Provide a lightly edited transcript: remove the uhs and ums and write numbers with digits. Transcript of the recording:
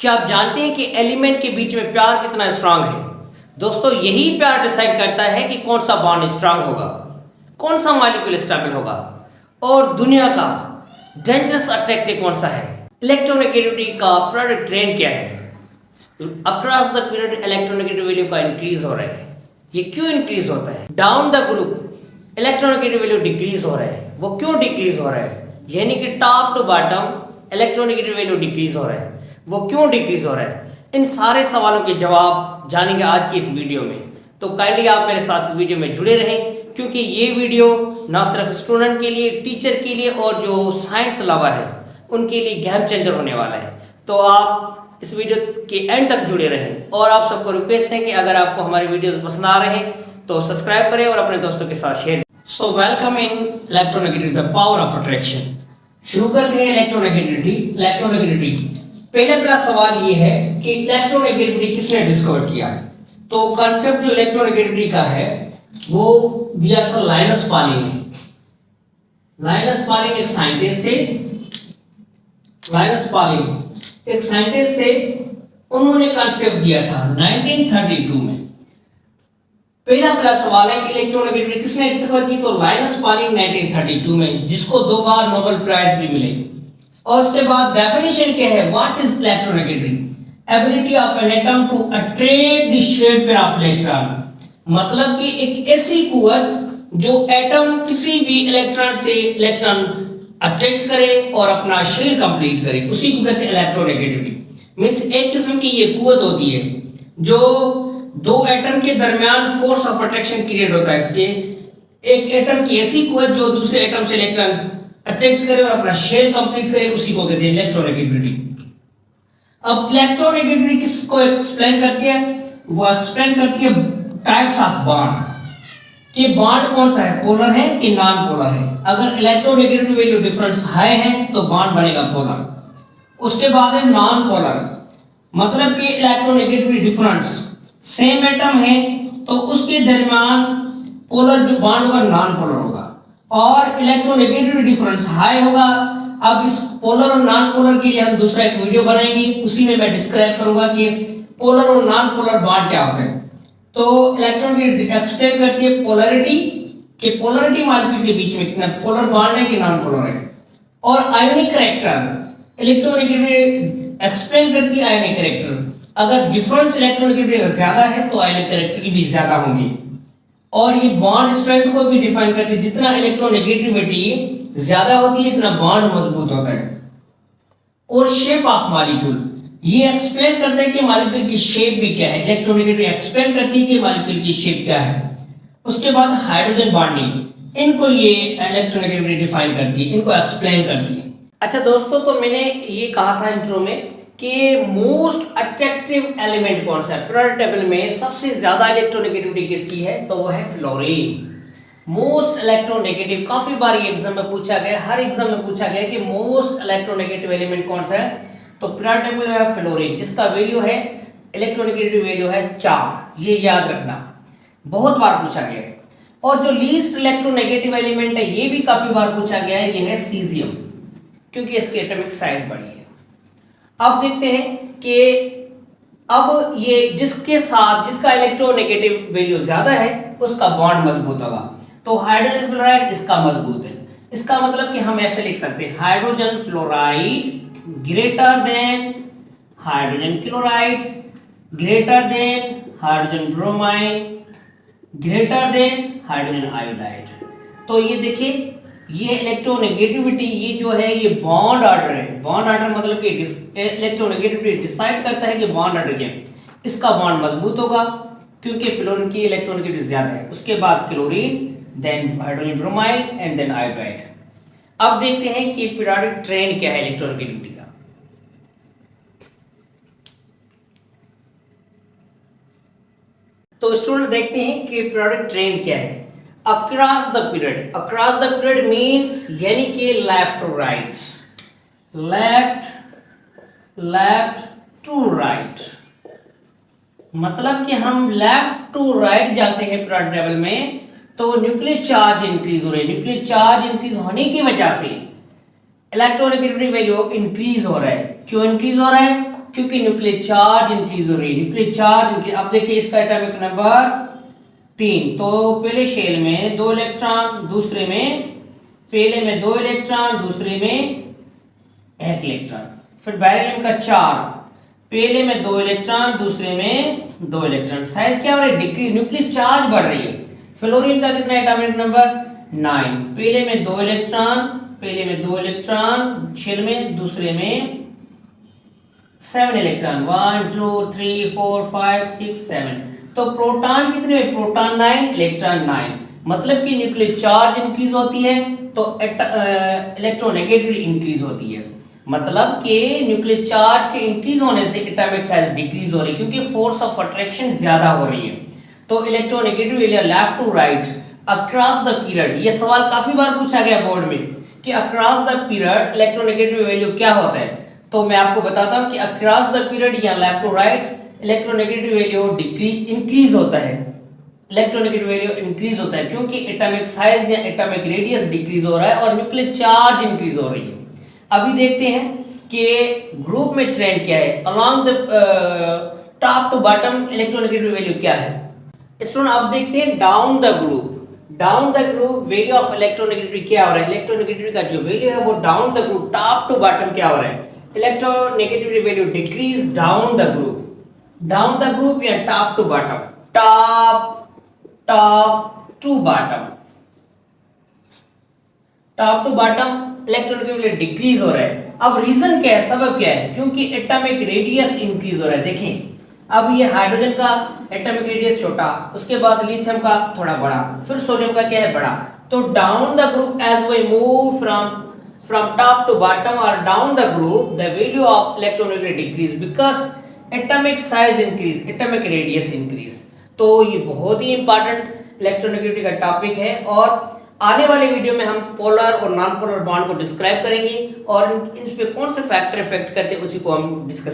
क्या आप जानते हैं कि एलिमेंट के बीच में प्यार कितना स्ट्रांग है? दोस्तों, यही प्यार डिसाइड करता है कि कौन सा बॉन्ड स्ट्रांग होगा, कौन सा मॉलिक्यूल स्टेबल होगा और दुनिया का डेंजरस अट्रैक्टिव कौन सा है। इलेक्ट्रोनेगेटिविटी का पीरियोडिक ट्रेंड क्या है? Across the period electronegative value का इंक्रीज हो रहा है। ये क्यों इंक्रीज होता है? Down the group electronegative value decrease हो रहा है। वो क्यों डिक्रीज हो रहा है? यानी कि top to bottom electronegative value decrease हो रहा है। वो क्यों डिक्रीज हो रहा है? इन सारे सवालों के जवाब जानेंगे आज की इस वीडियो में। तो काइंडली आप मेरे साथ इस वीडियो में जुड़े रहें, क्योंकि ये वीडियो ना सिर्फ स्टूडेंट के लिए, टीचर के लिए और जो साइंस लवर है उनके लिए गेम चेंजर होने वाला है। तो आप इस वीडियो के एंड तक जुड़े रहें और आप सबको रिक्वेस्ट है कि अगर आपको हमारे वीडियोस पसंद आ रहे हैं तो सब्सक्राइब करें और अपने दोस्तों के साथ share. So welcome in electronegativity, the power of attraction. शुरू करते हैं इलेक्ट्रोनेगेटिविटी। पहला सवाल ये है कि इलेक्ट्रोनेगेटिविटी किसने डिस्कवर किया? तो कॉन्सेप्ट जो इलेक्ट्रोनेगेटिविटी का है वो दिया था लाइनस पॉलिंग ने। लाइनस पॉलिंग एक साइंटिस्ट थे। लाइनस पॉलिंग एक साइंटिस्ट थे, उन्होंने कॉन्सेप्ट दिया था 1932 में। पहला सवाल है कि इलेक्ट्रोनेगेटिविटी किसने डिस्कवर की? तो लाइनस पॉलिंग 1932 में, जिसको 2 बार नोबेल प्राइज भी मिले। और उसके बाद डेफिनेशन क्या है? What is electronegativity? Ability of an atom to attract the shared pair of electron. मतलब कि एक ऐसी कुव्वत जो एटम किसी भी इलेक्ट्रॉन से इलेक्ट्रॉन अट्रैक्ट करे और अपना शेल कंप्लीट करे, उसी को कहते हैं इलेक्ट्रोनेगेटिविटी। मींस एक किस्म की ये कुव्वत होती है जो दो एटम के दरमियान फोर्स ऑफ अट्रैक्शन क्रिएट होता है कि एक एटम की ऐसी कुव्वत जो दूसरे एटम से इलेक्ट्रॉन अट्रैक्ट करे और अपना शेल कंप्लीट करे, उसी को कहते हैं इलेक्ट्रोनेगेटिविटी। अब इलेक्ट्रोनेगेटिविटी किसको एक्सप्लेन करती है? वो एक्सप्लेन करती है टाइप्स ऑफ बॉन्ड, कि बॉन्ड कौन सा है, पोलर है कि नॉन पोलर है। अगर इलेक्ट्रोनेगेटिविटी वैल्यू डिफरेंस हाई है तो बॉन्ड बनेगा पोलर। उसके बाद है नॉन पोलर, मतलब कि इलेक्ट्रोनेगेटिविटी डिफरेंस सेम एटम है तो उसके दरमियान पोलर जो बॉन्ड होगा नॉन पोलर होगा। और इलेक्ट्रोनेगेटिविटी डिफरेंस हाई होगा। अब इस पोलर और नॉन पोलर के लिए हम दूसरा एक वीडियो बनाएंगे, उसी में मैं डिस्क्राइब करूंगा कि पोलर और नॉन पोलर बॉन्ड क्या होते हैं। तो इलेक्ट्रोनेगेटिविटी एक्सप्लेन करती है पोलैरिटी, कि पोलैरिटी मॉलिक्यूल के बीच में कितना पोलर बॉन्ड है कि नॉन पोलर है। और आयोनिक कैरेक्टर इलेक्ट्रोनेगेटिविटी एक्सप्लेन करती है आयोनिक कैरेक्टर। अगर डिफरेंस इलेक्ट्रोनेगेटिविटी ज्यादा है तो आयोनिक कैरेक्टर की भी ज्यादा होंगी। और ये बॉन्ड स्ट्रेंथ को भी डिफाइन करती है, जितना इलेक्ट्रोनेगेटिविटी ज्यादा होती है इतना बॉन्ड मजबूत होता है। और शेप ऑफ मॉलिक्यूल ये एक्सप्लेन करता है कि मॉलिक्यूल की शेप भी क्या है। इलेक्ट्रोनेगेटिविटी एक्सप्लेन करती है कि मॉलिक्यूल की शेप क्या है। उसके बाद हाइड्रोजन बॉन्डिंग, इनको ये इलेक्ट्रोनेगेटिविटी डिफाइन करती है, इनको एक्सप्लेन करती है। अच्छा दोस्तों, तो मैंने ये कहा था इंट्रो में कि मोस्ट अट्रैक्टिव एलिमेंट कौन सा है पीरियोडिक टेबल में, सबसे ज्यादा इलेक्ट्रोनेगेटिविटी किसकी है? तो वो है फ्लोरीन। मोस्ट इलेक्ट्रोनेगेटिव, काफी बार ये एग्जाम में पूछा गया, हर एग्जाम में पूछा गया कि मोस्ट इलेक्ट्रोनेगेटिव एलिमेंट कौन सा है? तो पीरियोडिक टेबल में है फ्लोरीन, जिसका वैल्यू है इलेक्ट्रोनेगेटिव वैल्यू है 4। ये याद रखना, बहुत बार पूछा गया है। और जो लीस्ट इलेक्ट्रोनेगेटिव एलिमेंट है ये भी काफी बार पूछा गया है, ये है सीजियम, क्योंकि इसकी एटॉमिक साइज बड़ी है। अब देखते हैं कि अब ये जिसके साथ जिसका इलेक्ट्रोनेगेटिव वैल्यू ज्यादा है उसका बॉन्ड मजबूत होगा। तो हाइड्रोजन फ्लोराइड इसका मजबूत है। इसका मतलब कि हम ऐसे लिख सकते हैं hydrogen fluoride greater than hydrogen chloride, greater than hydrogen bromide, greater than hydrogen iodide. तो ये देखिए, ये इलेक्ट्रोनेगेटिविटी ये जो है ये बॉन्ड ऑर्डर है। बॉन्ड ऑर्डर मतलब कि इलेक्ट्रोनेगेटिविटी डिसाइड करता है कि बॉन्ड ऑर्डर क्या है। इसका बॉन्ड मजबूत होगा क्योंकि फ्लोरीन की इलेक्ट्रोनेगेटिविटी ज्यादा है। उसके बाद chlorine, then hydrogen bromide and then iodide. अब देखते हैं कि पीरियोडिक ट्रेंड क्या है इलेक्ट्रोनेगेटिविटी का। तो स्टूडेंट देखते हैं कि पीरियोडिक ट्रेंड क्या है। Across the period, across the period means यानी कि left to right, left to right, मतलब कि हम लेफ्ट टू राइट जाते हैं पीरियोडिक टेबल में तो न्यूक्लियर चार्ज इंक्रीज हो रहे हैं। न्यूक्लियर चार्ज इंक्रीज होने की वजह से इलेक्ट्रोनेगेटिविटी वैल्यू इंक्रीज हो रहा है। क्यों इंक्रीज हो रहा है? क्योंकि न्यूक्लियर चार्ज इंक्रीज हो रही है, न्यूक्लियर चार्ज इंक्रीज। अब देखिए इसका एटॉमिक नंबर 3, तो पहले शेल में 2 इलेक्ट्रॉन, दूसरे में पहले में 2 इलेक्ट्रॉन, दूसरे में 1 इलेक्ट्रॉन। फिर बेरिलियम का 4, पहले में 2 इलेक्ट्रॉन, दूसरे में 2 इलेक्ट्रॉन। साइज क्या हो रहा है? डिक्रीज, न्यूक्लियर चार्ज बढ़ रही है। फ्लोरीन का कितना एटॉमिक नंबर? 9, पहले में 2 इलेक्ट्रॉन, पहले में 2 इलेक्ट्रॉन शेल में, दूसरे में 7 इलेक्ट्रॉन, 1 2 3 4 5 6 7। तो प्रोटॉन कितने में? Proton 9, electron 9। मतलब कि न्यूक्लियर चार्ज इंक्रीज होती है तो इलेक्ट्रोनेगेटिविटी इंक्रीज होती है। मतलब कि न्यूक्लियर चार्ज के इंक्रीज होने से एटॉमिक साइज डिक्रीज हो रही है, क्योंकि फोर्स ऑफ अट्रैक्शन ज्यादा हो रही है। तो electronegativity left to right across the period, ये सवाल काफी बार पूछा गया बोर्ड में कि across the period electronegative value क्या होता है। तो मैं आपको बताता हूं कि अक्रॉस द पीरियड या left to right electronegative value increase होता है, इलेक्ट्रोनेगेटिव वैल्यू इंक्रीज होता है क्योंकि एटॉमिक साइज या एटॉमिक रेडियस डिक्रीज हो रहा है और न्यूक्लियर चार्ज इंक्रीज हो रही है। अभी देखते हैं कि ग्रुप में ट्रेंड क्या है, along the top to bottom electronegative value क्या है। स्टूडेंट आप देखते हैं down the group value of electronegativity क्या हो रहा है। इलेक्ट्रोनेगेटिविटी का जो वैल्यू है वो down the group top to bottom क्या हो रहा है। Electronegativity value decrease down the group या top to bottom, top to bottom electronegativity decrease हो रहा है। अब रीजन क्या है, सबब क्या है? क्योंकि एटॉमिक रेडियस इंक्रीज हो रहा है। देखें अब ये हाइड्रोजन का एटॉमिक रेडियस छोटा, उसके बाद लिथियम का थोड़ा बड़ा, फिर सोडियम का क्या है? बड़ा। तो down the group as we move from top to bottom और down the group the value of electronegativity decrease because atomic size increase, atomic radius increase. तो ये बहुत ही इंपॉर्टेंट इलेक्ट्रोनेगेटिविटी का टॉपिक है और आने वाले वीडियो में हम पोलर और नॉन पोलर बॉन्ड को डिस्क्राइब करेंगे और इन पे कौन से फैक्टर इफेक्ट करते हैं उसी को हम डिस्कस